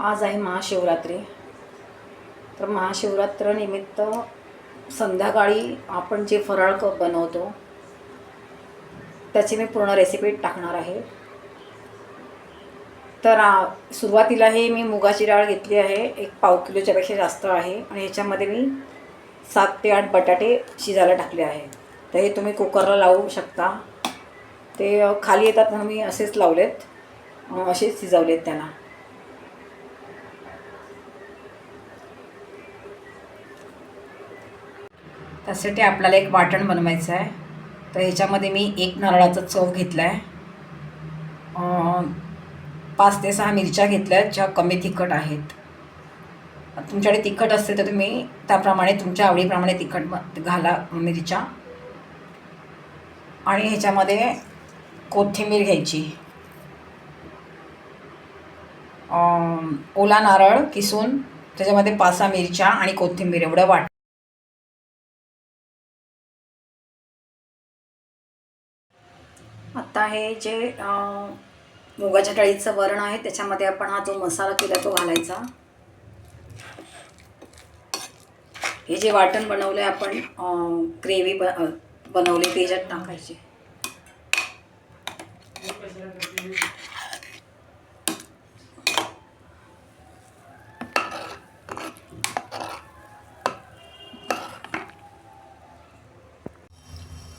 आज आहे महाशिवरात्री. तर महाशिवरात्रीनिमित्त संध्याकाळी आपण जे फराळ बनवतो त्याची मी पूर्ण रेसिपी टाकणार आहे. तर सुरुवातीला हे मी मुगाची डाळ घेतली आहे, एक पाव किलोच्यापेक्षा जास्त आहे, आणि ह्याच्यामध्ये मी 7 ते 8 बटाटे शिजायला टाकले आहे. तर हे तुम्ही कुकरला लावू शकता. ते खाली येतात म्हणून मी असेच लावलेत, असेच शिजवलेत त्यांना. त्यासाठी आपल्याला एक वाटण बनवायचं आहे. तर ह्याच्यामध्ये मी 1 नारळाचा चव घेतला आहे, 5 ते 6 मिरच्या घेतल्या आहेत ज्या कमी तिखट आहेत. तुमच्याकडे तिखट असते तर तुम्ही त्याप्रमाणे तुमच्या आवडीप्रमाणे तिखट घाला मिरच्या. आणि ह्याच्यामध्ये कोथिंबीर घ्यायची, ओला नारळ किसून त्याच्यामध्ये 5-6 मिरच्या आणि कोथिंबीर एवढं वाट. आता हे जे मुगाच्या डाळीचं वरण आहे त्याच्यामध्ये आपण हा जो मसाला केला तो घालायचा. हे जे वाटण बनवलं आहे आपण, ग्रेव्ही बनवली ते ह्याच्यात टाकायचे.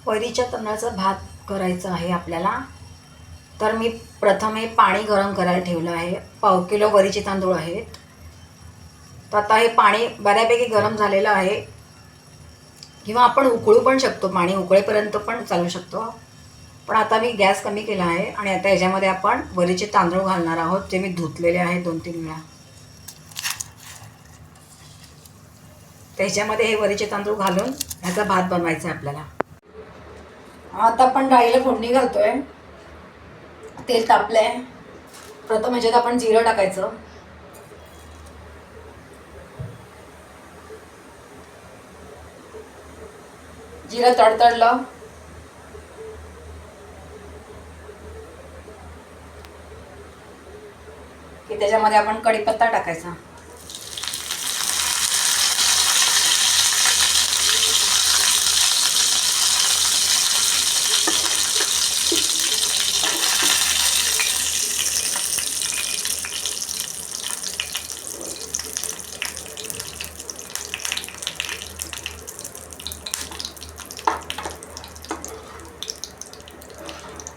वरीच्या तांदळाचा भात करायचा आहे आपल्याला. तर मी प्रथम हे पाणी गरम करायला ठेवलं आहे. पाव किलो वरीचे तांदूळ आहेत. तर आता हे पाणी बऱ्यापैकी गरम झालेलं आहे, किंवा आपण उकळू पण शकतो, पाणी उकळेपर्यंत पण चालू शकतो. पण आता मी गॅस कमी केला आहे आणि आता ह्याच्यामध्ये आपण वरीचे तांदूळ घालणार आहोत, जे मी धुतलेले आहेत 2-3 वेळा. त्याच्यामध्ये हे वरीचे तांदूळ घालून ह्याचा भात बनवायचा आहे आपल्याला. आता आपण डाळीला फोडणी घालतोय. तेल तापलंय. प्रथम ह्याच्यात आपण जिरं टाकायचं. जिरं तडतडलं की त्याच्यामध्ये आपण कढीपत्ता टाकायचा.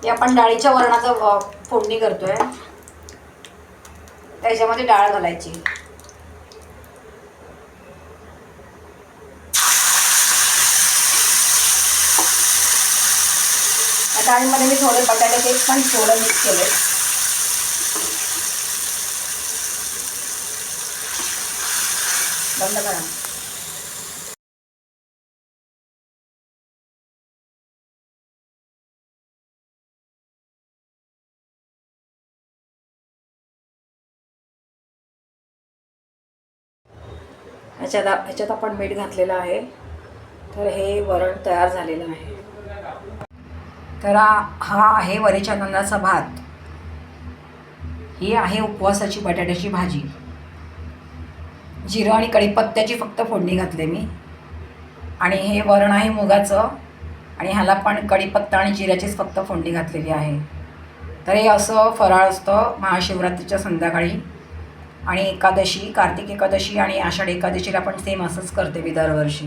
हे आपण डाळीच्या वरणाचा फोडणी करतोय. त्याच्यामध्ये डाळ घालायची. या डाळीमध्ये मी थोडे बटाट्याचे पण थोडं मिक्स केले. बंद करा. ह्याच्यात आपण मीठ घातलेलं आहे. तर हे वरण तयार झालेलं आहे. तर हा आहे वरीच्या तांदळाचा भात. ही आहे उपवासाची बटाट्याची भाजी. जिरं आणि कढीपत्त्याची फक्त फोडणी घातली मी. आणि हे वरण आहे मुगाचं, आणि ह्याला पण कढीपत्ता आणि जिऱ्याचीच फक्त फोडणी घातलेली आहे. तर हे असं फराळ असतं महाशिवरात्रीच्या संध्याकाळी. आणि एकादशी, कार्तिक एकादशी आणि आषाढ एकादशीला पण सेम असंच करते मी दरवर्षी.